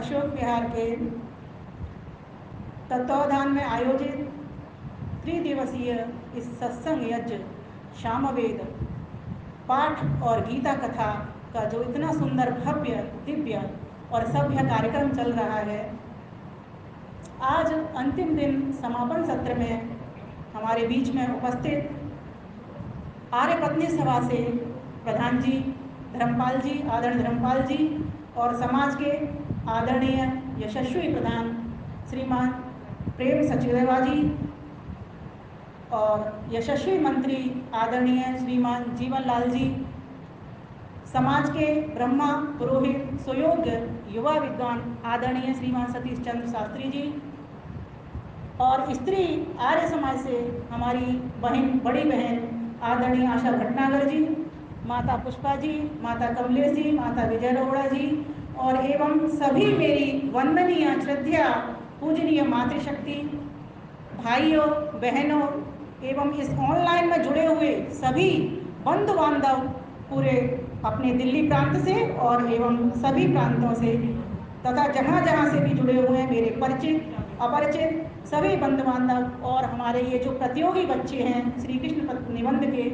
अशोक विहार के तत्वावधान में आयोजित 3 दिवसीय इस सत्संग यज्ञ सामवेद पाठ और गीता कथा का जो इतना सुंदर भव्य दिव्य और सभ्य कार्यक्रम चल रहा है, आज अंतिम दिन समापन सत्र में हमारे बीच में उपस्थित आर्य पत्नी सभा से प्रधान जी धर्मपाल जी, आदरणीय धर्मपाल जी, और समाज के आदरणीय यशस्वी प्रधान श्रीमान प्रेम सचदेवा जी और यशस्वी मंत्री आदरणीय श्रीमान जीवन लाल जी, समाज के ब्रह्मा पुरोहित सुयोग्य युवा विद्वान आदरणीय श्रीमान सतीश चंद्र शास्त्री जी, और स्त्री आर्य समाज से हमारी बड़ी बहन आदरणीय आशा भटनागर जी, माता पुष्पा जी, माता कमलेश जी, माता विजय अरोड़ा जी, और एवं सभी मेरी वंदनीय श्रद्धा पूजनीय मातृशक्ति भाइयों बहनों एवं इस ऑनलाइन में जुड़े हुए सभी बंधु बांधव पूरे अपने दिल्ली प्रांत से और एवं सभी प्रांतों से तथा जहाँ जहाँ से भी जुड़े हुए हैं मेरे परिचित अपरिचित सभी बंधु बांधव और हमारे ये जो प्रतियोगी बच्चे हैं श्री कृष्ण निबंध के,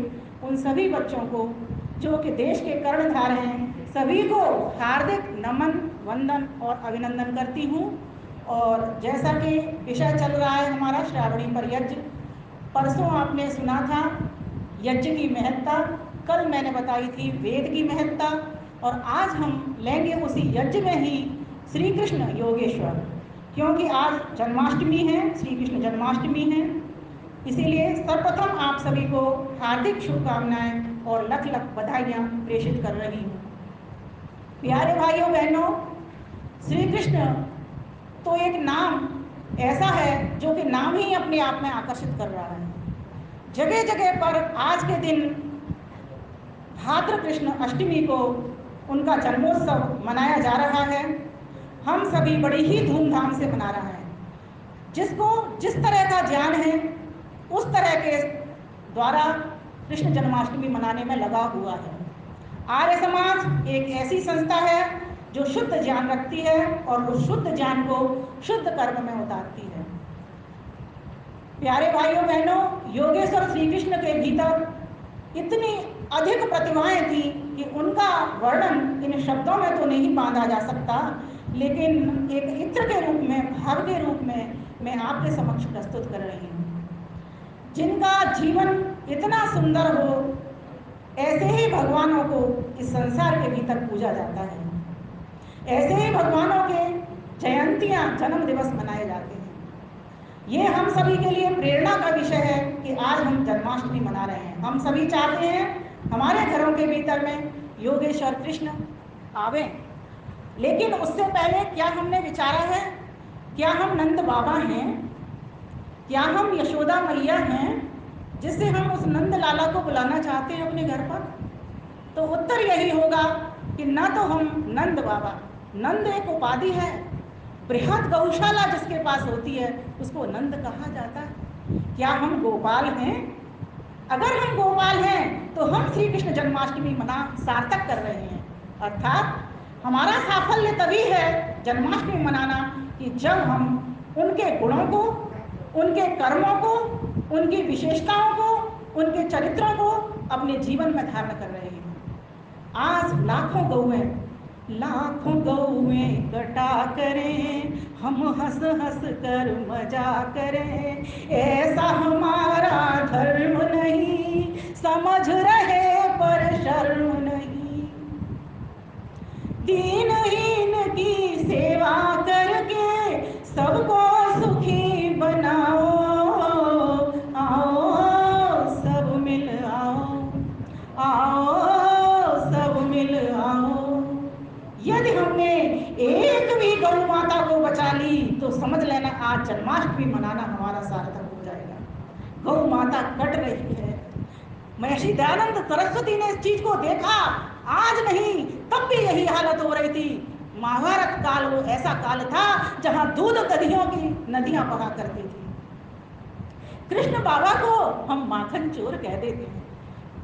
उन सभी बच्चों को जो कि देश के कर्णधार हैं, सभी को हार्दिक नमन वंदन और अभिनंदन करती हूँ। और जैसा कि विषय चल रहा है हमारा श्रावणी पर यज्ञ, परसों आपने सुना था यज्ञ की महत्ता, कल मैंने बताई थी वेद की महत्ता, और आज हम लेंगे उसी यज्ञ में ही श्री कृष्ण योगेश्वर, क्योंकि आज जन्माष्टमी है, श्री कृष्ण जन्माष्टमी है। इसीलिए सर्वप्रथम आप सभी को हार्दिक शुभकामनाएं और लख लख बधाइयाँ प्रेषित कर रही हूँ। प्यारे भाइयों बहनों, श्री कृष्ण तो एक नाम ऐसा है जो कि नाम ही अपने आप में आकर्षित कर रहा है। जगह जगह पर आज के दिन भाद्र कृष्ण अष्टमी को उनका जन्मोत्सव मनाया जा रहा है। हम सभी बड़ी ही धूमधाम से मना रहे हैं। जिसको जिस तरह का ज्ञान है उस तरह के द्वारा कृष्ण जन्माष्टमी मनाने में लगा हुआ है। आर्य समाज एक ऐसी संस्था है जो शुद्ध ज्ञान रखती है और उस शुद्ध ज्ञान को शुद्ध कर्म में उतारती है। प्यारे भाइयों बहनों, योगेश्वर श्री कृष्ण के भीतर इतनी अधिक प्रतिभाएं थी कि उनका वर्णन इन शब्दों में तो नहीं बांधा जा सकता, लेकिन एक इत्र के रूप में, भाव के रूप में मैं आपके समक्ष प्रस्तुत कर रही हूँ। जिनका जीवन इतना सुंदर हो, ऐसे ही भगवानों को इस संसार के भीतर पूजा जाता है। ऐसे ही भगवानों के जयंतियाँ, जन्म दिवस मनाए जाते हैं। ये हम सभी के लिए प्रेरणा का विषय है कि आज हम जन्माष्टमी मना रहे हैं। हम सभी चाहते हैं हमारे घरों के भीतर में योगेश्वर कृष्ण आवे, लेकिन उससे पहले क्या हमने विचारा है, क्या हम नंद बाबा हैं, क्या हम यशोदा मैया हैं, जिससे हम उस नंद लाला को बुलाना चाहते हैं अपने घर पर? तो उत्तर यही होगा कि न तो हम नंद बाबा, नंद एक उपाधि है, बृहद गौशाला जिसके पास होती है उसको नंद कहा जाता है। क्या हम गोपाल हैं? अगर हम गोपाल हैं तो हम श्री कृष्ण जन्माष्टमी मना सार्थक कर रहे हैं। अर्थात हमारा साफल्य तभी है जन्माष्टमी मनाना कि जब हम उनके गुणों को, उनके कर्मों को, उनकी विशेषताओं को, उनके चरित्रों को अपने जीवन में धारण कर रहे हैं। आज लाखों गौएं कटा करें, हम हंस हंस कर मजा करें, ऐसा हमारा धर्म नहीं, समझ रहे पर शर्म नहीं। दीनहीन की सेवा करके सबको सुखी बनाओ, आओ सब मिल आओ, आओ सब मिल आओ। यदि हमने एक भी गौ माता को बचा ली तो समझ लेना आज जन्माष्टमी मनाना हमारा सार्थक हो जाएगा। गौ माता कट रही है। महर्षि दयानंद सरस्वती ने इस चीज को देखा, आज नहीं तब भी यही हालत हो रही थी। महाभारत काल वो ऐसा काल था जहां दूध दधियों की नदियां बहा करती थी। कृष्ण बाबा को हम माखन चोर कह देते हैं।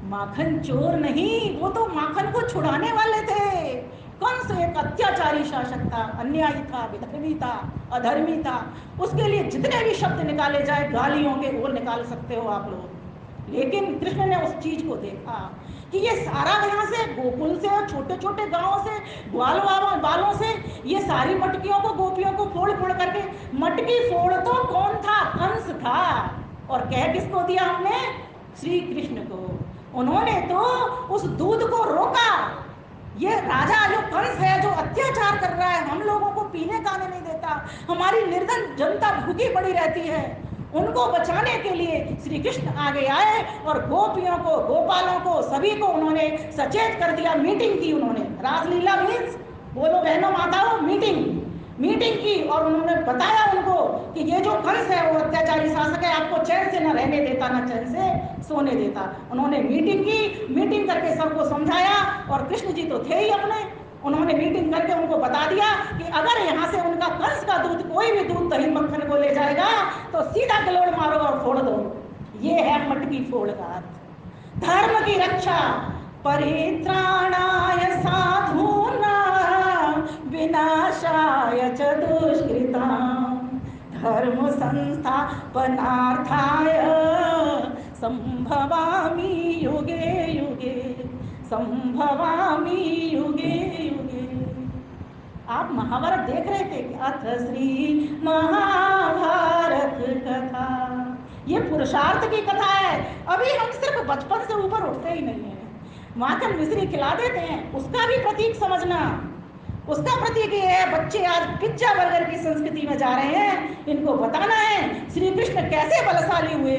माखन चोर नहीं, वो तो माखन को छुड़ाने वाले थे। कंस एक अत्याचारी शासक था, अन्यायी था, विधर्मी था, अधर्मी था। उसके लिए जितने भी शब्द निकाले जाए गालियों के, वो निकाल सकते हो आप लोग। लेकिन कृष्ण ने उस चीज को देखा कि ये सारा यहाँ से गोकुल से और छोटे छोटे गांवों से बालों से ये सारी मटकियों को, गोपियों को फोड़ फोड़ करके, मटकी फोड़ तो कौन था? कंस था। और कह किसको दिया हमने? श्री कृष्ण को। उन्होंने तो उस दूध को रोका। ये राजा जो कंस है, जो अत्याचार कर रहा है, हम लोगों को पीने खाने नहीं देता, हमारी निर्धन जनता भूखी पड़ी रहती है, उनको बचाने के लिए श्री कृष्ण आगे आए और गोपियों को, गोपालों को, सभी को उन्होंने सचेत कर दिया। मीटिंग की उन्होंने। रासलीला मीन्स, बोलो बहनों माताओं, मीटिंग की। और उन्होंने बताया उनको कि ये जो कंस है वो अत्याचारी शासक है, आपको चैन से न रहने देता, न चैन से सोने देता। उन्होंने मीटिंग की, मीटिंग करके सबको समझाया। और कृष्ण जी तो थे ही अपने, उन्होंने मीटिंग करके उनको बता दिया कि अगर यहाँ से उनका कंस का दूध, कोई भी दूध दही मक्खन को ले जाएगा तो सीधा गलोड़ मारो और फोड़ दो। ये है मटकी फोड़ का अर्थ। धर्म की रक्षा, परित्राणाय साधूनां विनाशाय च दुष्कृतां धर्म संस्थापनार्थाय संभवामि युगे युगे, संभवामि युगे युगे। आप महाभारत देख रहे थे कि अथ श्री महाभारत कथा, ये पुरुषार्थ की कथा है। अभी हम सिर्फ बचपन से ऊपर उठते ही नहीं है, माखन मिश्री खिला देते हैं, उसका भी प्रतीक समझना। उसका प्रतीक ये है, बच्चे आज पिज्जा बर्गर की संस्कृति में जा रहे हैं, इनको बताना है श्री कृष्ण कैसे बलशाली हुए।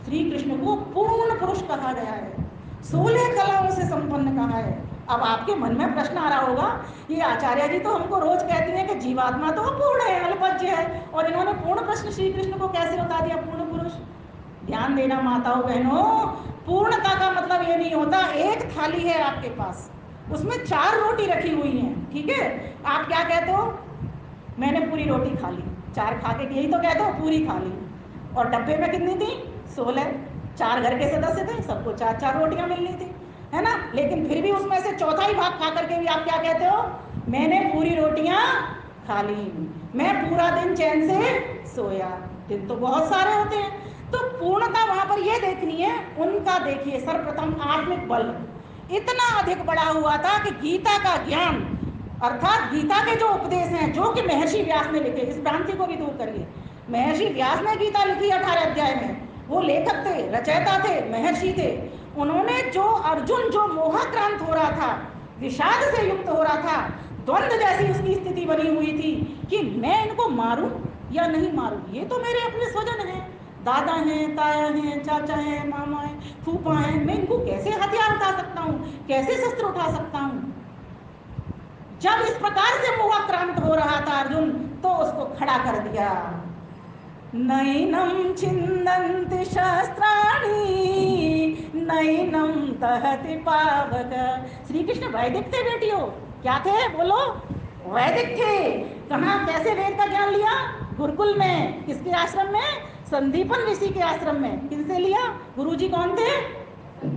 श्री कृष्ण को पूर्ण पुरुष कहा गया है, 16 कलाओं से संपन्न कहा है। अब आपके मन में प्रश्न आ रहा होगा, ये आचार्य जी तो हमको रोज कहती हैं कि जीवात्मा तो अपूर्ण है, अल्पज्य है, और इन्होंने पूर्ण प्रश्न श्री कृष्ण को कैसे बता दिया पूर्ण पुरुष? ध्यान देना माताओं बहनों, पूर्णता का मतलब ये नहीं होता एक थाली है आपके पास, उसमें 4 रोटी रखी हुई हैं, ठीक है, आप क्या कहते हो? मैंने पूरी रोटी खा ली। 4 खा के यही तो कहते हो पूरी खा ली। और डब्बे में कितनी थी? 16। 4 घर के सदस्य थे, सबको 4-4 रोटियां मिलनी थी, है ना? लेकिन फिर भी उसमें से चौथा ही भाग खा करके भी आप क्या कहते हो? मैंने पूरी रोटियां खा ली, मैं पूरा दिन चैन से सोया। दिन तो बहुत सारे होते हैं। तो पूर्णता वहां पर यह देखनी है। उनका देखिए, सर्वप्रथम आत्मिक बल इतना अधिक बढ़ा हुआ था कि गीता का ज्ञान, अर्थात गीता के जो उपदेश हैं, जो कि महर्षि व्यास ने लिखे, इस भ्रांति को भी दूर करिए। महर्षि व्यास ने गीता लिखी 18 अध्याय में, वो लेखक थे, रचयिता थे, महर्षि थे। उन्होंने जो अर्जुन जो मोहाक्रांत हो रहा था, विषाद से युक्त हो रहा था, द्वंद्व जैसी उसकी स्थिति बनी हुई थी कि मैं इनको मारूं या नहीं मारूं, ये तो मेरे अपने स्वजन हैं, दादा हैं, ताया हैं, चाचा हैं, मामा हैं, फूफा हैं, मैं इनको कैसे हथियार उठा सकता हूं, कैसे शस्त्र उठा सकता हूं? जब इस प्रकार से मोहाक्रांत हो रहा था अर्जुन, तो उसको खड़ा कर दिया। नैनं छिन्दन्ति शस्त्राणि नैनं दहति पावक। श्री कृष्ण वैदिक थे बेटियों, क्या थे बोलो? वैदिक थे। कहाँ, कैसे वेद का ज्ञान लिया? गुरुकुल में। किसके आश्रम में? संदीपन ऋषि के आश्रम में। किनसे लिया? गुरुजी कौन थे?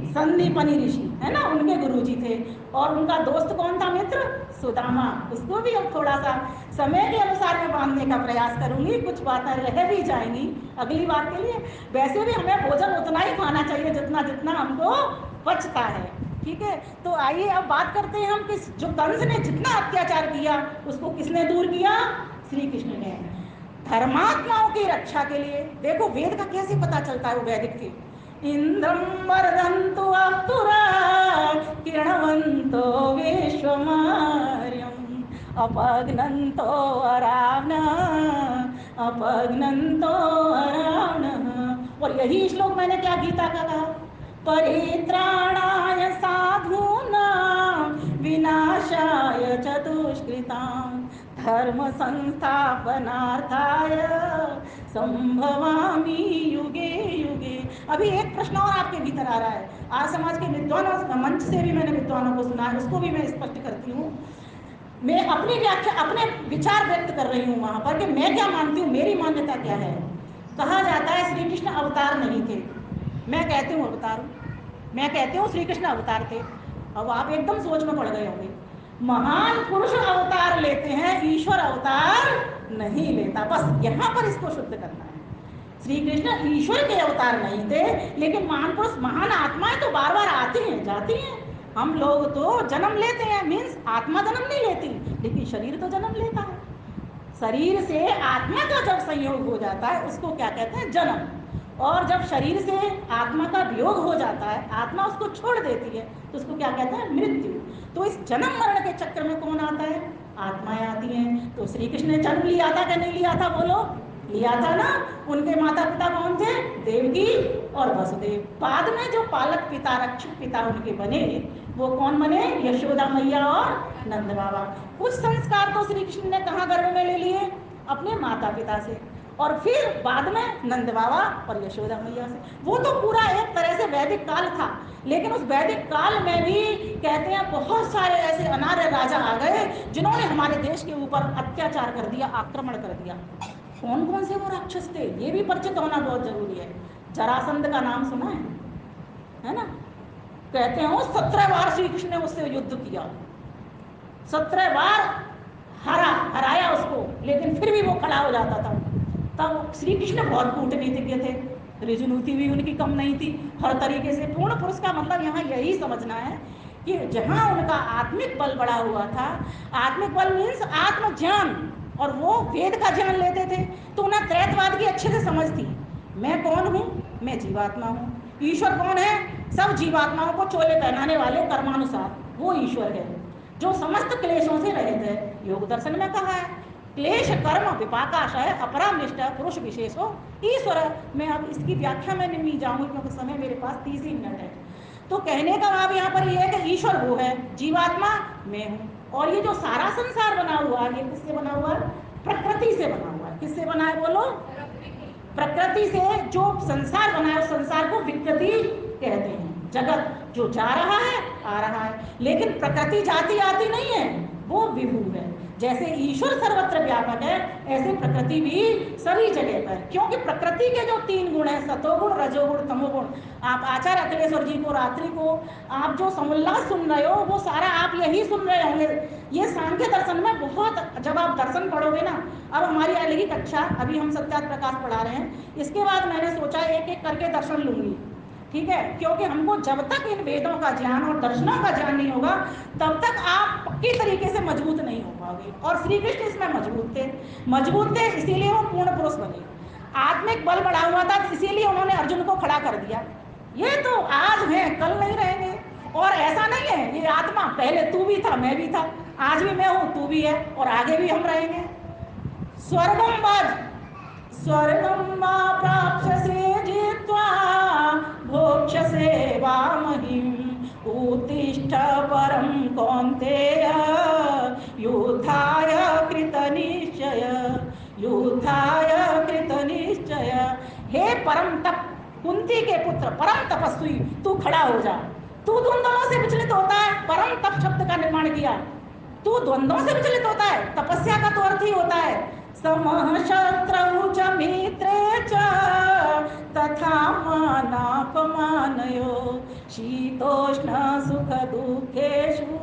संदीपनी ऋषि, है ना, उनके गुरुजी थे। और उनका दोस्त कौन था? मित्र सुदामा। उसको भी अब थोड़ा सा समय के अनुसार मैं बांधने का प्रयास करूंगी, कुछ बातें रह भी जाएंगी अगली बार के लिए। वैसे भी हमें भोजन उतना ही खाना चाहिए जितना जितना हमको पचता है, ठीक है। तो आइए अब बात करते हैं हम कि जो कंस ने जितना अत्याचार किया, उसको किसने दूर किया? श्री कृष्ण ने। धर्मात्माओं की रक्षा के लिए देखो वेद का कैसे पता चलता है, वो वैदिक थे। इंद्रम वर्धन्तु अप्सुरा किरणवन्तो विश्वमार्यम् अपघ्नन्तो अरावणः अपघ्नन्तो अरावणः। और यही श्लोक मैंने क्या गीता का कहा, परित्राणाय साधूनां विनाशाय च दुष्कृतां धर्म संस्थापनार्थाय संभवामि युगे युगे। अभी एक प्रश्न और आपके भीतर आ रहा है। आज समाज के विद्वानों, मंच से भी मैंने विद्वानों को सुना है, उसको भी मैं स्पष्ट करती हूँ। मैं अपनी व्याख्या, अपने विचार व्यक्त कर रही हूँ वहां पर कि मैं क्या मानती हूँ, मेरी मान्यता क्या है। कहा जाता है श्री कृष्ण अवतार नहीं थे, मैं कहती हूँ अवतार हूँ, मैं कहती हूँ श्री कृष्ण अवतार थे। अब आप एकदम सोच में पड़ गए होंगे, महान पुरुष अवतार लेते हैं, ईश्वर अवतार नहीं लेता। बस यहाँ पर इसको शुद्ध करना है। श्री कृष्ण ईश्वर के अवतार नहीं थे, लेकिन महान पुरुष, महान आत्माएं तो बार बार आती हैं जाती हैं। हम लोग तो जन्म लेते हैं, मीन्स आत्मा जन्म नहीं लेती, लेकिन शरीर तो जन्म लेता है। शरीर से आत्मा का जब संयोग हो जाता है उसको क्या कहते हैं? जन्म। और जब शरीर से आत्मा का वियोग हो जाता है, आत्मा उसको छोड़ देती है, तो उसको क्या कहते हैं? मृत्यु। तो इस जन्म मरण के चक्कर में कौन आता है? आत्माएं आती हैं। तो श्री कृष्ण ने जन्म लिया था कि नहीं लिया था? बोलो, लिया था ना। उनके माता पिता कौन थे? देवकी और वसुदेव। बाद में जो पालक पिता, रक्षक पिता उनके बने, वो कौन बने? यशोदा मैया और नंद बाबा। कुछ संस्कार तो श्री कृष्ण ने कहाँ गर्भ में ले लिए? अपने माता पिता से, और फिर बाद में नंद बाबा और यशोदा मैया से। वो तो पूरा एक तरह से वैदिक काल था, लेकिन उस वैदिक काल में भी कहते हैं बहुत सारे ऐसे अनार्य राजा आ गए जिन्होंने हमारे देश के ऊपर अत्याचार कर दिया, आक्रमण कर दिया। कौन कौन से वो राक्षस थे, ये भी परिचित होना बहुत जरूरी है। जरासंध का नाम सुना है ना? कहते हैं 17 बार श्री कृष्ण ने उससे युद्ध किया, 17 बार हराया उसको, लेकिन फिर भी वो खड़ा हो जाता था। तब श्री कृष्ण बहुत कूटनीतिज्ञ थे, ऋजुनीति भी उनकी कम नहीं थी, हर तरीके से। पूर्ण पुरुष का मतलब यहाँ यही समझना है कि जहाँ उनका आत्मिक बल बढ़ा हुआ था, आत्मिक बल मीन्स आत्मज्ञान, और वो वेद का ज्ञान लेते थे, तो उन्हें त्रैतवाद की अच्छे से समझ थी। मैं कौन हूँ? मैं जीवात्मा हूँ। ईश्वर कौन है? सब जीवात्माओं को चोले पहनाने वाले कर्मानुसार वो ईश्वर है, जो समस्त क्लेशों से रहित है। योग दर्शन में कहा है, क्लेश कर्म विपाकाशय अपरामृष्ट पुरुष विशेषो ईश्वर। मैं अब इसकी व्याख्या में नहीं जाऊंगी क्योंकि समय मेरे पास 30 ही मिनट है। तो कहने का भाव यहाँ पर यह है कि ईश्वर वो है, जीवात्मा मैं हूँ, और ये जो सारा संसार बना हुआ है, ये किससे बना हुआ है? प्रकृति से बना हुआ है। किससे बना है? बोलो। प्रकृति से जो संसार बना है, उस संसार को विकृति कहते हैं। जगत जो जा रहा है, आ रहा है, लेकिन प्रकृति जाती आती नहीं है, वो विभू है। जैसे ईश्वर सर्वत्र व्यापक है, ऐसे प्रकृति भी सभी जगह पर। क्योंकि प्रकृति के जो 3 गुण हैं, सतोगुण, रजोगुण, तमोगुण। आप आचार्य अखिलेश्वर जी को, रात्रि को आप जो समुल्लास सुन रहे हो, वो सारा आप यही सुन रहे होंगे। ये सांख्य दर्शन में बहुत, जब आप दर्शन पढ़ोगे ना, अब हमारी अलग ही कक्षा, अभी हम सत्यार्थ प्रकाश पढ़ा रहे हैं, इसके बाद मैंने सोचा एक एक करके दर्शन लूंगी, ठीक है? क्योंकि हमको जब तक इन वेदों का ज्ञान और दर्शनों का ज्ञान नहीं होगा, तब तक आप पक्की तरीके से मजबूत नहीं हो पाओगे। और श्री कृष्ण इसमें मजबूत थे, इसीलिए वो पूर्ण पुरुष बने। आत्मिक बल बढ़ा हुआ था, इसीलिए उन्होंने अर्जुन को खड़ा कर दिया। ये तो आज है, कल नहीं रहेंगे। और ऐसा नहीं है, ये आत्मा पहले तू भी था, मैं भी था, आज भी मैं हूँ, तू भी है, और आगे भी हम रहेंगे। स्वर्गम वा प्राप्स्यसे जित्वा भोक्ष्यसे वा महीम् उत्तिष्ठ परं कौन्तेय युद्धाय कृतनिश्चय हे परम तप, कुंती के पुत्र, परम तपस्वी, तू खड़ा हो जा। तू द्वंद्वों से विचलित होता है, परम तप शब्द का निर्माण किया। तू द्वंद्वों से विचलित होता है, तपस्या का तो अर्थ ही होता है समः शत्रौ च मित्रे च तथा मानापमानयो शीतोष्ण सुख दुखेषु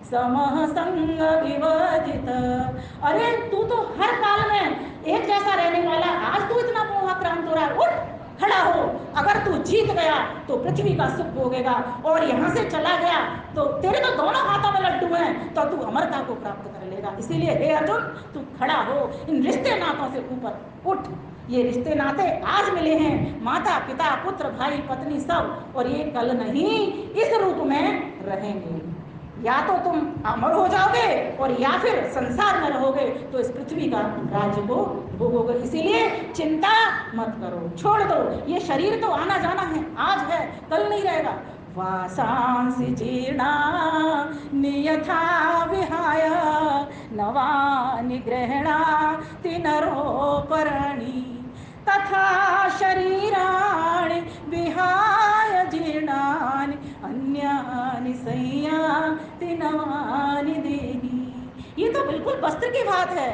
समः संग विवर्जित। अरे तू तो हर काल में एक जैसा रहने वाला, आज तू इतना मोहाक्रांत हो रहा है, उठ खड़ा हो। अगर तू जीत गया तो पृथ्वी का सुख भोगेगा, और यहाँ से चला गया तो तेरे तो दोनों हाथों में लड्डू हैं, तो तू अमरता को प्राप्त कर लेगा। इसीलिए हे अर्जुन, तू खड़ा हो, इन रिश्ते नातों से ऊपर उठ। ये रिश्ते नाते आज मिले हैं, माता पिता पुत्र भाई पत्नी सब, और ये कल नहीं इस रूप में रहेंगे। या तो तुम अमर हो जाओगे और या फिर संसार में रहोगे, तो इस पृथ्वी का राज्य को भोगोगे। इसीलिए चिंता मत करो, छोड़ दो। ये शरीर तो आना जाना है, आज है कल नहीं रहेगा। वासांसि जीर्णा नियथा विहाय नवानि गृह्णाति नरोपराणि तथा शरीराणि विहाय जीर्णानि अन्यानि संयाति नवानि देहि। ये तो बिल्कुल वस्त्र की बात है।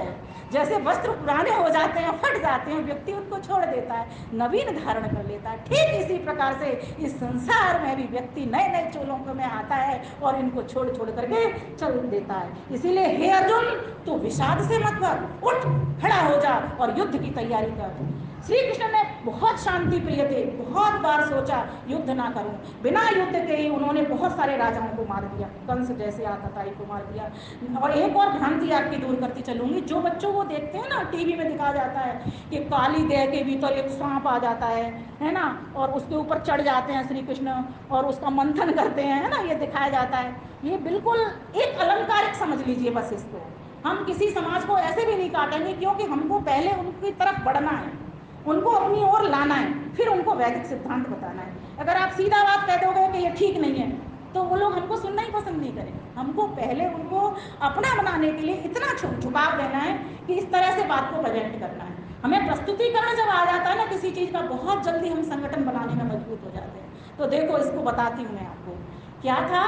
जैसे वस्त्र पुराने हो जाते हैं, फट जाते हैं, व्यक्ति उनको छोड़ देता है, नवीन धारण कर लेता है। ठीक इसी प्रकार से इस संसार में भी व्यक्ति नए नए चोलों में आता है और इनको छोड़ छोड़ करके चल देता है। इसीलिए हे अर्जुन, तू विषाद से मत भर, उठ खड़ा हो जा और युद्ध की तैयारी कर। श्री कृष्ण ने बहुत शांति प्रिय थे, बहुत बार सोचा युद्ध ना करूं, बिना युद्ध के ही उन्होंने बहुत सारे राजाओं को मार दिया, कंस जैसे आतताई को मार दिया। और एक और भ्रांति आपकी दूर करती चलूंगी, जो बच्चों को देखते हैं ना टीवी में दिखाया जाता है कि काली देह के भीतर एक सांप आ जाता है ना, और उसके ऊपर चढ़ जाते हैं श्री कृष्ण और उसका मंथन करते हैं, है ना, ये दिखाया जाता है। ये बिल्कुल एक अलंकारिक समझ लीजिए बस इसको। हम किसी समाज को ऐसे भी नहीं काटेंगे, क्योंकि हमको पहले उनकी तरफ बढ़ना है, उनको अपनी ओर लाना है, फिर उनको वैदिक सिद्धांत बताना है। अगर आप सीधा बात कह दोगे कि ये ठीक नहीं है, तो वो लोग हमको सुनना ही पसंद नहीं करेंगे। हमको पहले उनको अपना बनाने के लिए इतना झुकाव देना है कि इस तरह से बात को प्रेजेंट करना है। हमें प्रस्तुतिकरण जब आ जाता है ना किसी चीज़ का, बहुत जल्दी हम संगठन बनाने में मजबूत हो जाते हैं। तो देखो इसको बताती हूँ मैं आपको। क्या था,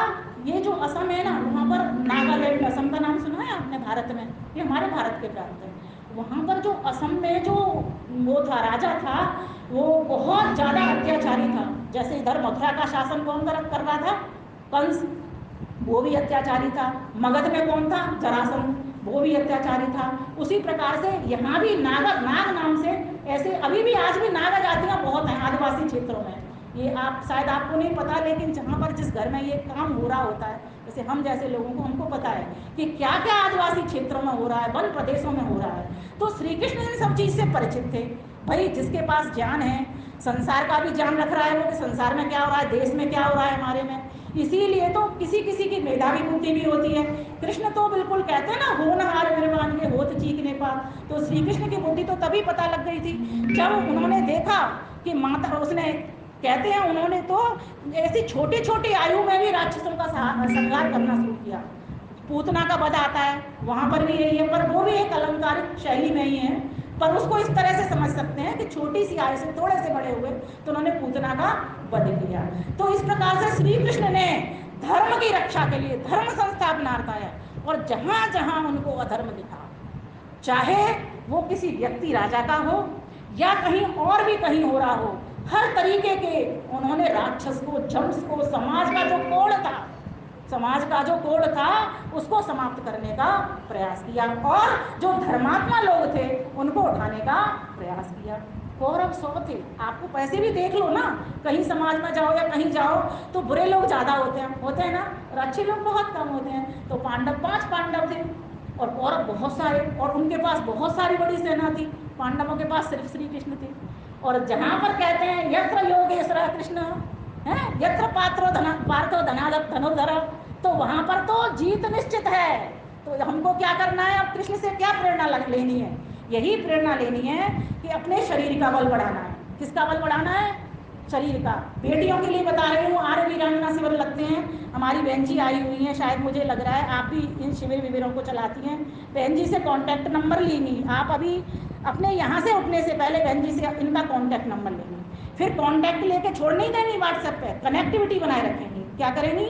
ये जो असम है ना, वहाँ पर नागालैंड, असम का नाम सुना है आपने भारत में, ये हमारे भारत के प्रांत है। वहाँ पर जो असम में जो वो था, राजा था, वो बहुत ज़्यादा अत्याचारी था। जैसे इधर मथुरा का शासन कौन कर रहा था, कंस, वो भी अत्याचारी था। मगध में कौन था, जरासंध, वो भी अत्याचारी था। उसी प्रकार से यहाँ भी नाग नाम से ऐसे अभी भी आज भी नागा जातियाँ बहुत हैं आदिवासी क्षेत्रों में। ये आप शायद आपको नहीं पता, लेकिन जहाँ पर जिस घर में ये काम हो रहा होता है, जैसे हम जैसे लोगों को हमको पता है कि क्या क्या आदिवासी क्षेत्रों में हो रहा है, वन प्रदेशों में हो रहा है। तो श्री कृष्ण इन सब चीज़ से परिचित थे। भाई जिसके पास ज्ञान है, संसार का भी ज्ञान रख रहा है वो, कि संसार में क्या हो रहा है, देश में क्या हो रहा है हमारे में। इसीलिए तो किसी किसी की मेधावी बुद्धि भी होती है। कृष्ण तो बिल्कुल कहते हैं ना, होनहार निर्वाण के होत चीखने पा। तो श्री कृष्ण की बुद्धि तो तभी पता लग गई थी जब उन्होंने देखा कि माता, उसने कहते हैं उन्होंने तो ऐसी छोटी छोटी आयु में भी राक्षसों का संहार करना शुरू किया। पूतना का वध आता है, वहां पर भी यही है, पर वो भी एक अलंकारिक शैली में ही है। पर उसको इस तरह से समझ सकते हैं कि छोटी सी आयु से थोड़े से बड़े हुए तो उन्होंने पूतना का वध किया। तो इस प्रकार से श्री कृष्ण ने धर्म की रक्षा के लिए धर्म संस्थापनार्थ है, और जहां जहां उनको अधर्म दिखा, चाहे वो किसी व्यक्ति राजा का हो या कहीं और भी कहीं हो रहा हो, हर तरीके के उन्होंने राक्षस को, जम्स को, समाज का जो कोड़ था, समाज का जो कोड़ था उसको समाप्त करने का प्रयास किया, और जो धर्मात्मा लोग थे उनको उठाने का प्रयास किया। कौरव 100 थे, आपको पैसे भी देख लो ना, कहीं समाज में जाओ या कहीं जाओ तो बुरे लोग ज्यादा होते हैं ना, और अच्छे लोग बहुत कम होते हैं। तो पांडव 5 पांडव थे और कौरव बहुत सारे, और उनके पास बहुत सारी बड़ी सेना थी। पांडवों के पास सिर्फ श्री कृष्ण थे। और जहां पर कहते हैं यत्र योगेश्वर कृष्ण है, यत्र पार्थो धनुर्धर, तो वहां पर तो जीत निश्चित है। तो हमको क्या करना है, अब कृष्ण से क्या प्रेरणा लेनी है, यही प्रेरणा लेनी है कि अपने शरीर का बल बढ़ाना है। किसका बल बढ़ाना है, शरीर का। बेटियों के लिए बता रही हूँ, आर्य वीरांगना शिविर लगते हैं, हमारी बहन जी आई हुई हैं, शायद मुझे लग रहा है आप भी इन शिविर विविरों को चलाती हैं। बहन जी से कांटेक्ट नंबर लेंगी आप, अभी अपने यहाँ से उठने से पहले बहन जी से इनका कांटेक्ट नंबर लेंगी, फिर कांटेक्ट लेके छोड़ नहीं देंगी व्हाट्सएप पे, कनेक्टिविटी बनाए रखेंगी। क्या करेंगी,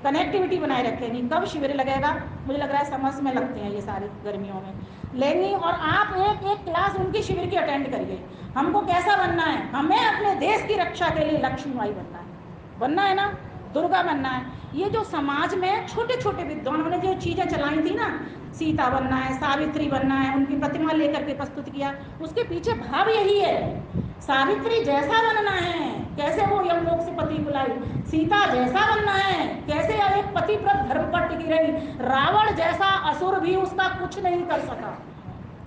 कनेक्टिविटी बनाए रखेंगी। कब शिविर लगेगा, मुझे लग रहा है समर्स में लगते हैं ये सारी, गर्मियों में लेंगी, और आप एक एक क्लास उनकी शिविर की अटेंड करिए। हमको कैसा बनना है, हमें अपने देश की रक्षा के लिए लक्ष्मीबाई बनना है ना, दुर्गा बनना है। ये जो समाज में छोटे छोटे विद्वानों ने जो चीज़ें चलाई थी ना, सीता बनना है, सावित्री बनना है, उनकी प्रतिमा लेकर के प्रस्तुत किया, उसके पीछे भाव यही है। सावित्री जैसा बनना है, कैसे वो यमलोक से पति बुलाई, सीता जैसा बनना है, कैसे एक पतिव्रत धर्म पर टिकी रही, रावण जैसा असुर भी उसका कुछ नहीं कर सका,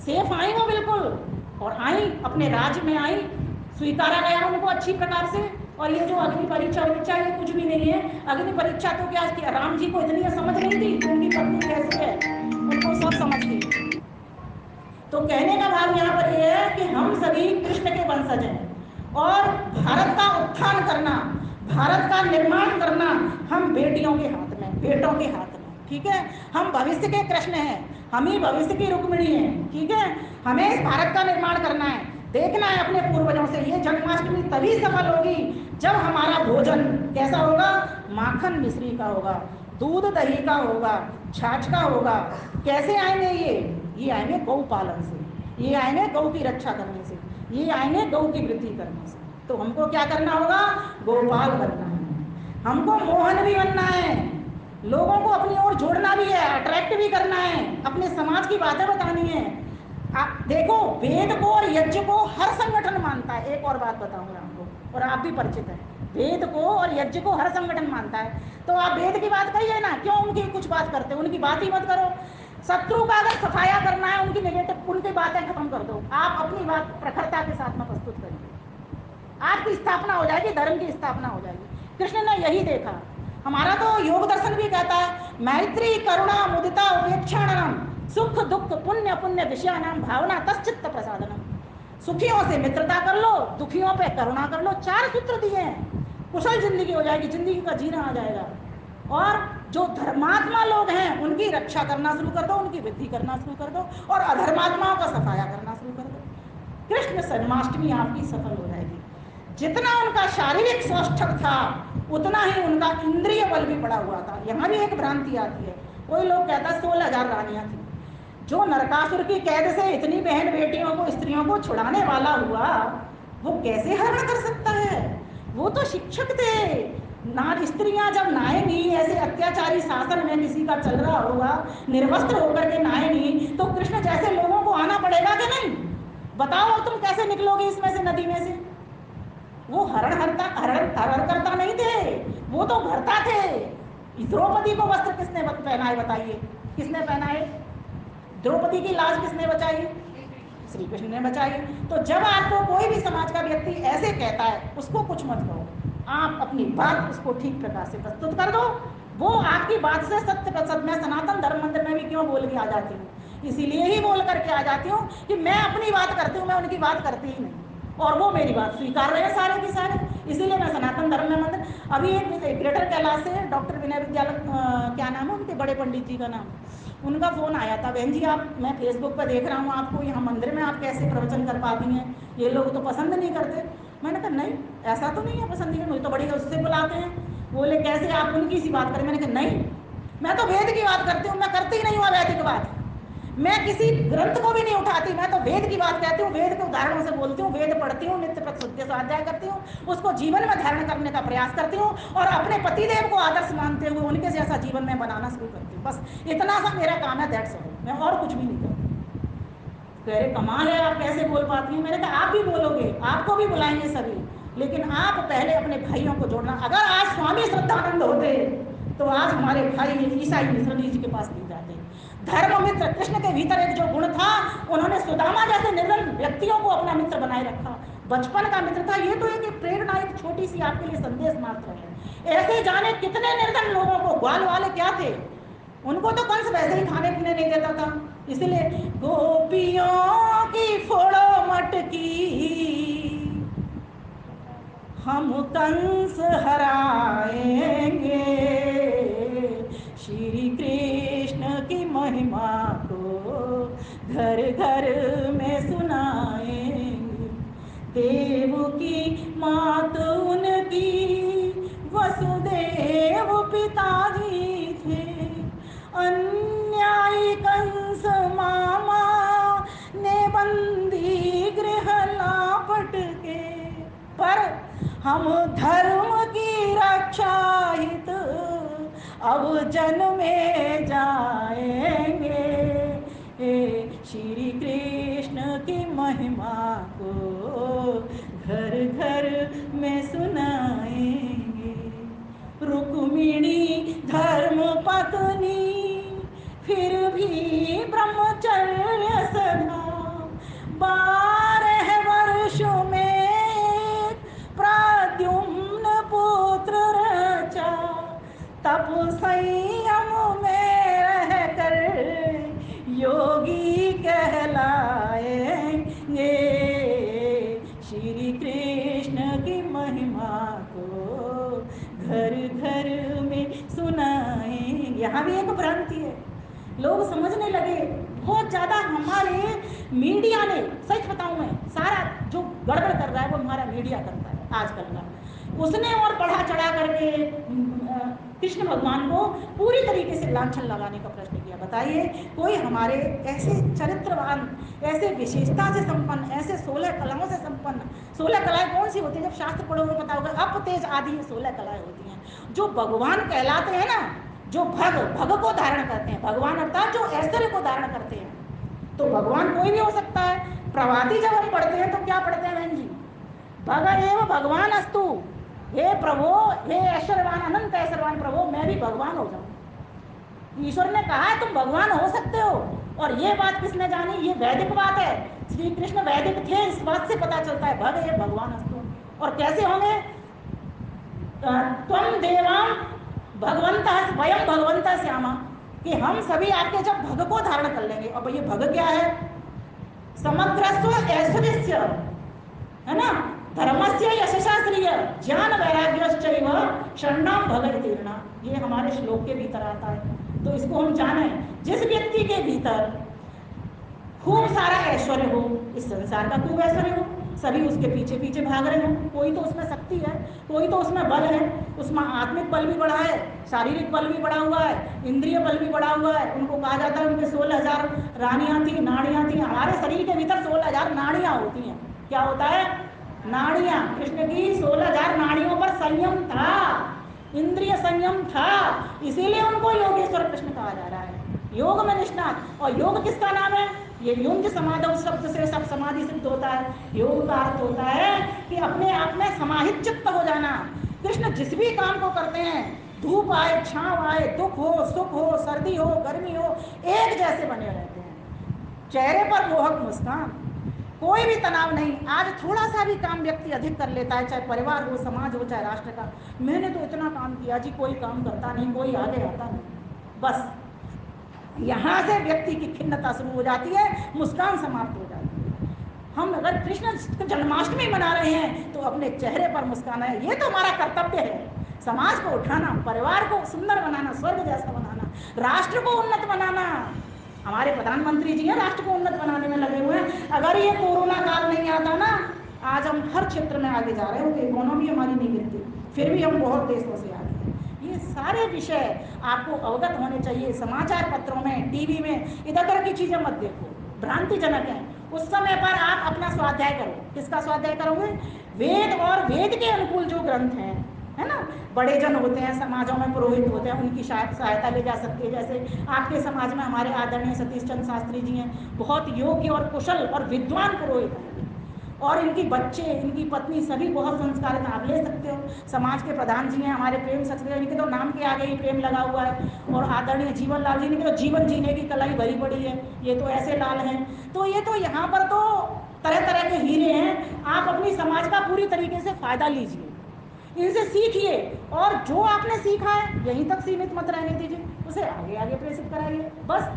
सेफ आई वो बिल्कुल, और आई अपने राज्य में आई, स्वीकारा गया उनको अच्छी प्रकार से। और ये जो अग्नि परीक्षा ये कुछ भी नहीं है। अग्नि परीक्षा तो क्या किया, राम जी को इतनी समझ नहीं थी कि उनकी पत्नी कैसी है, उनको सब समझ थी। तो कहने का भाव यहाँ पर यह है कि हम सभी कृष्ण के वंशज हैं, और भारत का उत्थान करना, भारत का निर्माण करना हम बेटियों के हाथ में, बेटों के हाथ में, ठीक है। हम भविष्य के कृष्ण हैं, हम ही भविष्य की रुक्मिणी हैं, ठीक है। हमें इस भारत का निर्माण करना है, देखना है अपने पूर्वजों से। ये जन्माष्टमी तभी सफल होगी जब हमारा भोजन कैसा होगा, माखन मिश्री का होगा, दूध दही का होगा, छाछ का होगा। कैसे आएंगे ये आएंगे गौ पालन से, ये आएंगे गौ की रक्षा करने से, ये आएंगे गौ की वृद्धि करने से। तो हमको क्या करना होगा? गोपाल बनना है, हमको मोहन भी बनना है, लोगों को अपनी ओर जोड़ना भी है, अट्रैक्ट भी करना है, अपने समाज की बातें बतानी है। आप देखो, वेद को और यज्ञ को हर संगठन मानता है। एक और बात बताऊंगा आपको, और आप भी परिचित हैं, वेद को और यज्ञ को हर संगठन मानता है। तो आप वेद की बात करिए ना, क्यों उनकी कुछ बात करते हो? उनकी बात ही मत करो। शत्रु का अगर सफाया करना है, उनकी नेगेटिव, उनकी बातें खत्म कर दो। आप अपनी बात प्रखरता के साथ में प्रस्तुत करिए, आपकी स्थापना हो जाएगी, धर्म की स्थापना हो जाएगी। कृष्ण ने यही देखा। हमारा तो योग दर्शन भी कहता है, मैत्री करुणा मुदिता उपेक्षाणम सुख दुख पुण्य पुण्य विषयानाम भावना तश्चित्त प्रसादनम। सुखियों से मित्रता कर लो, दुखियों पे करुणा कर लो। 4 सूत्र दिए हैं, कुशल जिंदगी हो जाएगी, जिंदगी का जीना आ जाएगा। और जो धर्मात्मा लोग हैं उनकी रक्षा करना शुरू कर दो, उनकी वृद्धि करना शुरू कर दो, और अधर्मात्माओं का सफाया करना शुरू कर दो। कृष्ण जन्माष्टमी आपकी सफल हो जाएगी। जितना उनका शारीरिक सौष्ठव था, उतना ही उनका इंद्रिय बल भी बढ़ा हुआ था। यहाँ भी एक भ्रांति आती है, कोई लोग कहता है 16,000 रानियां थी। जो नरकासुर की कैद से इतनी बहन बेटियों को, स्त्रियों को छुड़ाने वाला हुआ, वो कैसे हरण कर सकता है? वो तो शिक्षक थे। नारी स्त्रियां जब नहाएंगी, ऐसे अत्याचारी शासन में किसी का चल रहा होगा, निर्वस्त्र होकर के नहाएंगी, तो कृष्ण जैसे लोगों को आना पड़ेगा कि नहीं? बताओ तुम कैसे निकलोगे इसमें से, नदी में से? वो हरण करता नहीं थे, वो तो भरता थे। द्रौपदी को वस्त्र किसने पहनाए? बताइए, किसने पहनाए? द्रौपदी की लाज किसने बचाई? श्री कृष्ण ने बचाई। तो जब आपको कोई भी समाज का व्यक्ति ऐसे कहता है, उसको कुछ मत कहो, आप अपनी बात उसको ठीक प्रकार से प्रस्तुत कर दो। वो आपकी बात से सत्य प्रतिशत। मैं सनातन धर्म मंदिर में भी क्यों बोल के आ जाती हूँ? इसीलिए ही बोल करके आ जाती हूँ कि मैं अपनी बात करती हूँ, मैं उनकी बात करती ही नहीं, और वो मेरी बात स्वीकार रहे हैं सारे के सारे। इसीलिए मैं सनातन धर्म में मंदिर। अभी एक ग्रेटर कैलाश से डॉक्टर विनय विद्यालय, क्या नाम है उनके बड़े पंडित जी का नाम, उनका फ़ोन आया था, बहन जी आप, मैं फेसबुक पर देख रहा हूँ आपको, यहाँ मंदिर में आप कैसे प्रवचन कर पाती हैं, ये लोग तो पसंद नहीं करते। मैंने कहा नहीं, ऐसा तो नहीं है पसंद नहीं, मुझे तो बड़ी उससे बुलाते हैं। बोले कैसे आप उनकी सी बात करें? मैंने कहा नहीं, मैं तो वेद की बात करती हूँ, मैं करती ही नहीं हूँ वैदिक बात। मैं किसी ग्रंथ को भी नहीं उठाती, मैं तो वेद की बात कहती हूँ, वेद के उदाहरणों से बोलती हूँ, वेद पढ़ती हूँ, नित्य प्रतिशुद्ध स्वाध्याय करती हूँ, उसको जीवन में धारण करने का प्रयास करती हूँ, और अपने पतिदेव को आदर्श मानते हुए उनके जैसा जीवन में बनाना शुरू करती हूँ। बस इतना सा मेरा काम है, दैट्स ऑल। मैं और कुछ भी नहीं करती। कह रहे कमाल है, आप कैसे बोल पाती हैं? मैंने कहा आप भी बोलोगे, आपको भी बुलाएंगे सभी, लेकिन आप पहले अपने भाइयों को जोड़ना। अगर आज स्वामी श्रद्धानंद होते तो आज हमारे भाई ईसाई मिश्र जी के पास नहीं जाते। धर्म मित्र, कृष्ण के भीतर एक जो गुण था, उन्होंने सुदामा जैसे निर्धन व्यक्तियों को अपना मित्र बनाए रखा, बचपन का मित्र था। ये तो एक प्रेरणा, एक छोटी सी आपके लिए संदेश मात्र है। ऐसे जाने कितने निर्धन लोगों को, ग्वाल वाले क्या थे, उनको तो कंस वैसे ही खाने पीने नहीं देता था। इसलिए गोपियों की फोड़ो मटकी, हम कंस हराएंगे, श्री कृष्ण की महिमा को घर घर में सुनाएंगे। देव की मात उनकी वसुदेव पिताजी थे, अन्यायी कंस मामा ने बंदी गृह लापट के, पर हम धर्म की रक्षा हित अब जन्मे जाएंगे, श्री कृष्ण की महिमा को घर घर में सुनाएंगे। रुक्मिणी धर्म पत्नी फिर भी ब्रह्मचर्य सधा, 12 वर्ष में प्रद्युम्न पुत्र रचा, तप संयम में रहकर योगी कहलाएंगे, श्री कृष्ण की महिमा को घर घर में सुनाएंगे। यहाँ भी एक भ्रांति है, लोग समझने लगे बहुत ज़्यादा। हमारे मीडिया ने, सच बताऊं मैं, सारा जो गड़बड़ कर रहा है वो हमारा मीडिया करता है आजकल का। उसने और बढ़ा चढ़ा करके कृष्ण भगवान को पूरी तरीके से लांछन लगाने का प्रश्न किया। बताइए कोई हमारे ऐसे चरित्रवान, ऐसे विशेषता से संपन्न, ऐसे 16 कलाओं से संपन्न, 16 कलाएं कौन सी होती है? जब शास्त्र पढ़ोगे पता होगा, अप तेज आदि 16 कलाएं होती हैं। जो भगवान कहलाते हैं ना, जो भग को धारण करते हैं, भगवान अर्थात जो ऐश्वर्य को धारण करते हैं, तो भगवान कोई भी हो सकता है। प्रभाती जब हम पढ़ते हैं तो क्या पढ़ते हैं बहन जी? भग एव भगवान अस्तु, हे प्रभु, हे ऐश्वर्यवान, अनंत ऐश्वर्यवान प्रभु, मैं भी भगवान हो जाऊं। ईश्वर ने कहा है तुम भगवान हो सकते हो। और ये बात किसने जानी? ये वैदिक बात है। श्री कृष्ण वैदिक थे, इस बात से पता चलता है भग एव भगवान अस्तु। और कैसे होंगे? त्वं देवां भगवंतः स्वयं भगवंतः श्यामा, कि हम सभी आपके जब भग को धारण कर लेंगे। अब ये भग क्या है? समग्रस्व ऐश्वर्यस्य, है ना, धर्मस्य यशसा श्रिय ज्ञान वैराग्यश्चैव शरणां भगवतीर्णा, ये हमारे श्लोक के भीतर आता है। तो इसको हम जाने, जिस व्यक्ति के भीतर खूब सारा ऐश्वर्य हो, इस संसार का खूब ऐश्वर्य हो, सभी उसके पीछे पीछे भाग रहे हो। कोई तो उसमें शक्ति है, कोई तो उसमें बल है, उसमें आत्मिक बल भी बढ़ा है, शारीरिक बल भी बढ़ा हुआ है, इंद्रिय बल भी बढ़ा हुआ है। उनको कहा जाता है उनके 16,000 रानियां थी, नाड़ियां थी। हमारे शरीर के भीतर 16,000 नाड़ियां होती हैं। क्या होता है? नाड़ियां। कृष्ण की 16,000 नाड़ियों पर संयम था, इंद्रिय संयम था, इसीलिए उनको योगेश्वर कृष्ण कहा जा रहा है, योग में निष्णात। और योग किसका नाम है? ये युंज समाधव शब्द से सब समाधि सिद्ध होता है। योग का अर्थ होता है कि अपने आप में समाहित चित्त हो जाना। कृष्ण जिस भी काम को करते हैं, धूप आए, छांव आए, दुख हो, सुख हो, सर्दी हो, गर्मी हो, एक जैसे बने रहते हैं। चेहरे पर मोहक मुस्कान, कोई भी तनाव नहीं। आज थोड़ा सा भी काम व्यक्ति अधिक कर लेता है, चाहे परिवार हो, समाज हो, चाहे राष्ट्र का, मैंने तो इतना काम किया जी, कोई काम करता नहीं, कोई आगे आता नहीं। बस यहाँ से व्यक्ति की खिन्नता शुरू हो जाती है, मुस्कान समाप्त हो जाती है। हम अगर कृष्ण जन्माष्टमी मना रहे हैं तो अपने चेहरे पर मुस्कान है, ये तो हमारा कर्तव्य है। समाज को उठाना, परिवार को सुंदर बनाना, स्वर्ग जैसा बनाना, राष्ट्र को उन्नत बनाना। हमारे प्रधानमंत्री जी हैं राष्ट्र को उन्नत बनाने में लगे हुए हैं। अगर ये कोरोना काल नहीं आता ना, आज हम हर क्षेत्र में आगे जा रहे होते, इकोनॉमी हमारी नहीं गिरती, फिर भी हम बहुत देशों से आगे हैं। ये सारे विषय आपको अवगत होने चाहिए। समाचार पत्रों में, टीवी में इधर उधर की चीजें मत देखो, भ्रांतिजनक है। उस समय पर आप अपना स्वाध्याय करो। किसका स्वाध्याय करोगे? वेद और वेद के अनुकूल जो ग्रंथ हैं, है ना, बड़े जन होते हैं, समाजों में पुरोहित होते हैं, उनकी सहायता ले जा सकती है। जैसे आपके समाज में हमारे आदरणीय सतीश चंद्र शास्त्री जी हैं, बहुत योग्य और कुशल और विद्वान पुरोहित हैं, और इनकी बच्चे, इनकी पत्नी सभी बहुत संस्कारित। आप ले सकते हो। समाज के प्रधान जी हैं हमारे प्रेम सचदेव, इनके तो नाम के आगे ही प्रेम लगा हुआ है। और आदरणीय जीवन लाल जी ने तो जीवन जीने की कला ही भरी पड़ी है, ये तो ऐसे लाल हैं। तो ये तो यहाँ पर तो तरह तरह के हीरे हैं। आप अपनी समाज का पूरी तरीके से फायदा लीजिए, इनसे सीखिए, और जो आपने सीखा है यहीं तक सीमित मत रहने दीजिए, उसे आगे आगे प्रेषित कराइए। बस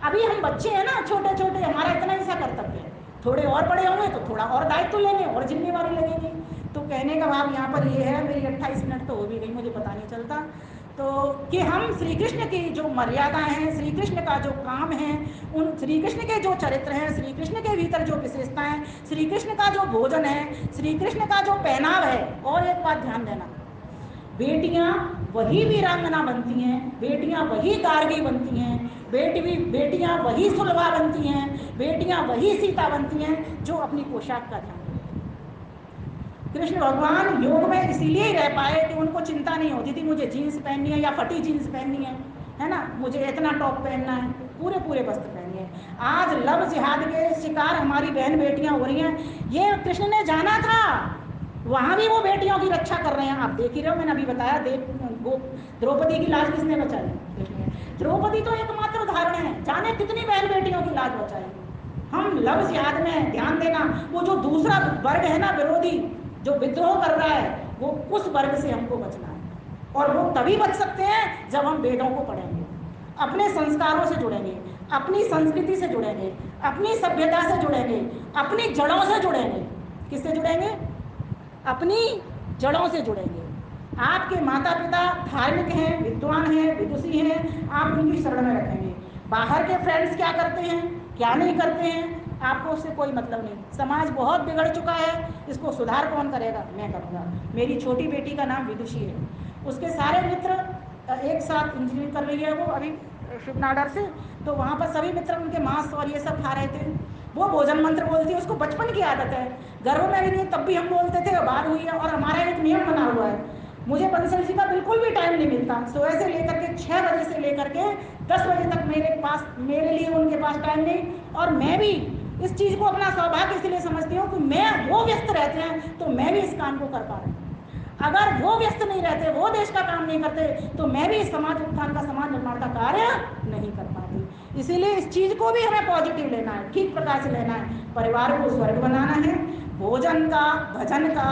अभी हम बच्चे हैं ना, छोटे छोटे, हमारा इतना ही सा कर्तव्य है। थोड़े और बड़े होंगे तो थोड़ा और दायित्व लेंगे और जिम्मेवारी लगेगी। तो कहने का भाव यहाँ पर ये है, मेरी 28 मिनट तो हो भी गई, मुझे पता नहीं चलता, तो कि हम श्री कृष्ण की जो मर्यादाएं हैं, श्री कृष्ण का जो काम है, उन श्री कृष्ण के जो चरित्र हैं, श्री कृष्ण के भीतर जो विशेषताएं, श्री कृष्ण का जो भोजन है, श्री कृष्ण का जो पहनाव है। और एक बात ध्यान देना, बेटियां वही वीरांगना बनती हैं, बेटियां वही गार्गी बनती हैं, बेटियां वही सुलभा बनती हैं, बेटियां वही सीता बनती हैं जो अपनी पोशाक का ध्यान रखती हैं। कृष्ण भगवान योग में इसीलिए ही रह पाए कि उनको चिंता नहीं होती थी मुझे जीन्स पहननी है या फटी जीन्स पहननी है ना, मुझे इतना टॉप पहनना है, पूरे पूरे वस्त्र पहनिए। आज लव जिहाद के शिकार हमारी बहन बेटियां हो रही हैं, ये कृष्ण ने जाना था, वहां भी वो बेटियों की रक्षा कर रहे हैं। आप देख ही रहे हो, मैंने अभी बताया, द्रौपदी की लाज किसने बचाई? कृष्ण ने। द्रौपदी तो एकमात्र उदाहरण है, जाने कितनी बहन बेटियों की लाज बचाई। हम लव जिहाद में ध्यान देना, वो जो दूसरा वर्ग है ना, विरोधी जो विद्रोह कर रहा है, वो उस वर्ग से हमको बचना है। और वो तभी बच सकते हैं जब हम वेदों को पढ़ेंगे, अपने संस्कारों से जुड़ेंगे, अपनी संस्कृति से जुड़ेंगे, अपनी सभ्यता से जुड़ेंगे, अपनी जड़ों से जुड़ेंगे। किससे जुड़ेंगे? अपनी जड़ों से जुड़ेंगे। आपके माता पिता धार्मिक हैं, विद्वान हैं, विदुषी हैं, आप उनकी शरण में रखेंगे। बाहर के फ्रेंड्स क्या करते हैं, क्या नहीं करते हैं, आपको उससे कोई मतलब नहीं। समाज बहुत बिगड़ चुका है, इसको सुधार कौन करेगा? मैं करूँगा। मेरी छोटी बेटी का नाम विदुषी है, उसके सारे मित्र एक साथ इंजीनियरिंग कर रही है वो अभी शिवनाडर से। तो वहाँ पर सभी मित्र उनके मांस और ये सब खा रहे थे। वो भोजन मंत्र बोलती है, उसको बचपन की आदत है, घरों में भी नहीं, तब भी हम बोलते थे, बात हुई है। और हमारा एक नियम बना हुआ है, मुझे बंसल जी का बिल्कुल भी टाइम नहीं मिलता। सुबह से लेकर के 6 बजे से लेकर के 10 बजे तक मेरे लिए उनके पास टाइम नहीं। और मैं भी इस चीज़ को अपना सौभाग्य इसलिए समझती हूँ कि मैं वो व्यस्त रहते हैं तो मैं भी इस काम को कर पा रही हूँ। अगर वो व्यस्त नहीं रहते, वो देश का काम नहीं करते, तो मैं भी इस समाज उत्थान का, समाज निर्माण का कार्य नहीं कर पाती। इसीलिए इस चीज़ को भी हमें पॉजिटिव लेना है, ठीक प्रकार से लेना है। परिवार को स्वर्ग बनाना है। भोजन का, भजन का,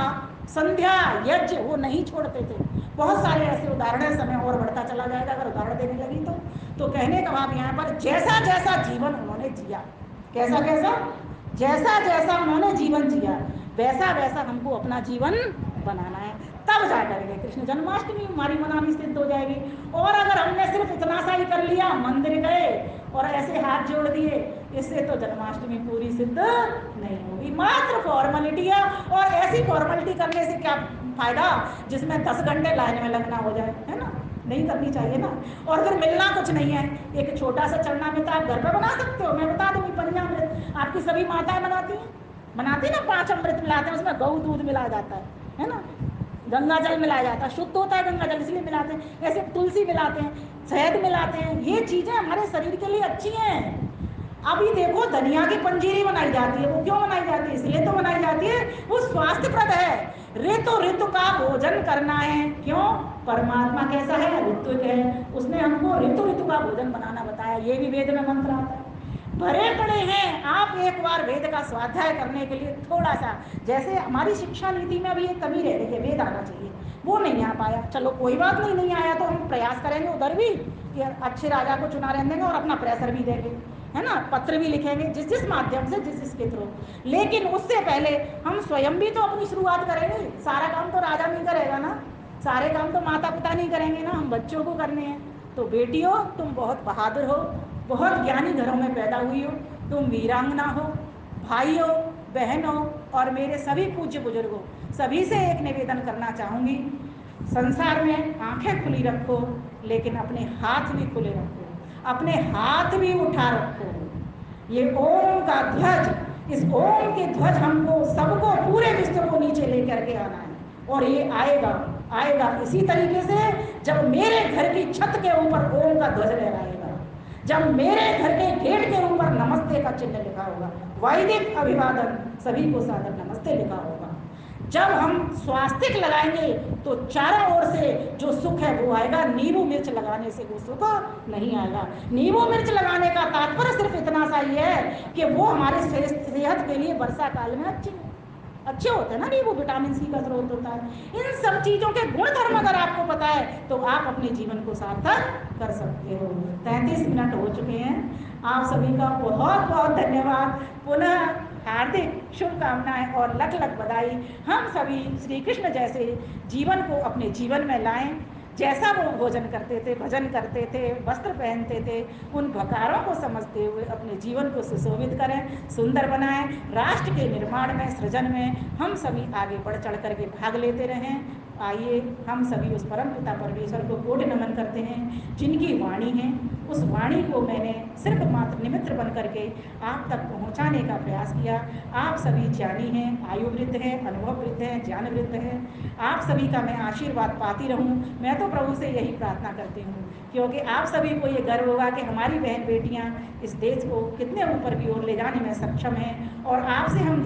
संध्या, यज्ञ वो नहीं छोड़ते थे। बहुत सारे ऐसे उदाहरण है, समय और बढ़ता चला जाएगा अगर उदाहरण देने लगी तो कहने का भाव यहाँ पर जैसा जैसा जीवन उन्होंने जिया, कैसा कैसा, जैसा जैसा उन्होंने जीवन जिया वैसा वैसा हमको अपना जीवन बनाना है। तब जा करके कृष्ण जन्माष्टमी हमारी मनानी सिद्ध हो जाएगी। और अगर हमने सिर्फ इतना सा ही कर लिया, मंदिर गए और ऐसे हाथ जोड़ दिए, इससे तो जन्माष्टमी पूरी सिद्ध नहीं होगी, मात्र फॉर्मेलिटी है। और ऐसी फॉर्मेलिटी करने से क्या फायदा जिसमें 10 घंटे लाइन में लगना हो जाए, है ना? नहीं करनी चाहिए ना। और फिर मिलना कुछ नहीं है, एक छोटा सा चरणामृत आप घर पे बना सकते हो। मैं बता दूंगी, पंचामृत आपकी सभी माताएं बनाती ना, 5 अमृत मिलाते हैं, उसमें गऊ दूध मिलाया जाता है ना, गंगा जल मिलाया जाता है, शुद्ध होता है गंगा जल इसलिए मिलाते हैं। ऐसे तुलसी मिलाते हैं, शहद मिलाते हैं, ये चीजें हमारे शरीर के लिए अच्छी हैं। अभी देखो धनिया की पंजीरी बनाई जाती है, वो क्यों बनाई जाती है? इसलिए तो बनाई जाती है वो स्वास्थ्यप्रद है। ऋतु ऋतु का भोजन करना है। क्यों? परमात्मा कैसा है? ऋत्विक है, उसने हमको ऋतु ऋतु का भोजन बनाना बताया। ये भी वेद में मंत्र आता है, भरे पड़े हैं। आप एक बार वेद का स्वाध्याय करने के लिए थोड़ा सा, जैसे हमारी शिक्षा नीति में अभी एक कमी रह गई है, वेद आना चाहिए, वो नहीं आ पाया। चलो कोई बात नहीं, नहीं आया तो हम प्रयास करेंगे उधर भी कि अच्छे राजा को चुना रहने देंगे और अपना प्रेशर भी देंगे, है ना, पत्र भी लिखेंगे, जिस माध्यम से, जिसके थ्रू। लेकिन उससे पहले हम स्वयं भी तो अपनी शुरुआत करेंगे। सारा काम तो राजा नहीं करेगा ना, सारे काम तो माता पिता नहीं करेंगे ना, हम बच्चों को करने हैं। तो बेटियों, तुम बहुत बहादुर हो, बहुत ज्ञानी घरों में पैदा हुई हो, तुम वीरांगना हो। भाइयों, बहनों और मेरे सभी पूज्य बुजुर्गों, सभी से एक निवेदन करना चाहूँगी, संसार में आंखें खुली रखो, लेकिन अपने हाथ भी खुले रखो, अपने हाथ भी उठा रखो। ये ओम का ध्वज, इस ओम के ध्वज हमको सबको, पूरे विश्व को नीचे लेकर के आना है। और ये आएगा इसी तरीके से जब मेरे घर की छत के ऊपर ओम का ध्वज लहराएगा, जब मेरे घर के गेट के ऊपर नमस्ते का चिन्ह लिखा होगा, वैदिक अभिवादन, सभी को सादर नमस्ते लिखा होगा, जब हम स्वास्तिक लगाएंगे तो चारों ओर से जो सुख है वो आएगा। नींबू मिर्च लगाने से वो सुख नहीं आएगा। नींबू मिर्च लगाने का तात्पर्य सिर्फ इतना सा ही है कि वो हमारे सेहत के लिए वर्षा काल में अच्छे होते हैं ना, नींबू विटामिन सी का स्रोत होता है। इन सब चीज़ों के गुण धर्म अगर आपको पता है तो आप अपने जीवन को सार्थक कर सकते हो। 33 मिनट हो चुके हैं। आप सभी का बहुत बहुत धन्यवाद, पुनः हार्दिक शुभकामनाएं और लख लख बधाई। हम सभी श्री कृष्ण जैसे जीवन को अपने जीवन में लाएं, जैसा वो भोजन करते थे, भजन करते थे, वस्त्र पहनते थे, उन भकारों को समझते हुए अपने जीवन को सुशोभित करें, सुंदर बनाएं। राष्ट्र के निर्माण में, सृजन में हम सभी आगे बढ़ चढ़ करके भाग लेते रहें। आइए हम सभी उस परम पिता परमेश्वर को कोटि नमन करते हैं जिनकी वाणी है। उस वाणी को मैंने सिर्फ मात्र निमित्त बन करके आप तक पहुंचाने का प्रयास किया। आप सभी ज्ञानी हैं, आयु वृद्ध हैं, अनुभव वृद्ध हैं, ज्ञान वृद्ध हैं। आप सभी का मैं आशीर्वाद पाती रहूं। मैं तो प्रभु से यही प्रार्थना करती हूँ, क्योंकि आप सभी को ये गर्व होगा कि हमारी बहन बेटियाँ इस देश को कितने ऊपर की ओर ले जाने में सक्षम हैं। और आपसे हम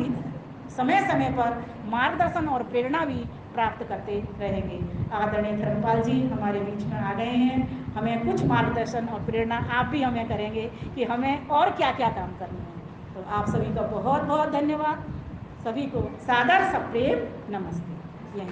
समय समय पर मार्गदर्शन और प्रेरणा भी प्राप्त करते रहेंगे। आदरणीय धर्मपाल जी हमारे बीच में आ गए हैं, हमें कुछ मार्गदर्शन और प्रेरणा आप भी हमें करेंगे कि हमें और क्या क्या काम करना है। तो आप सभी का बहुत बहुत धन्यवाद। सभी को सादर सप्रेम नमस्ते। यही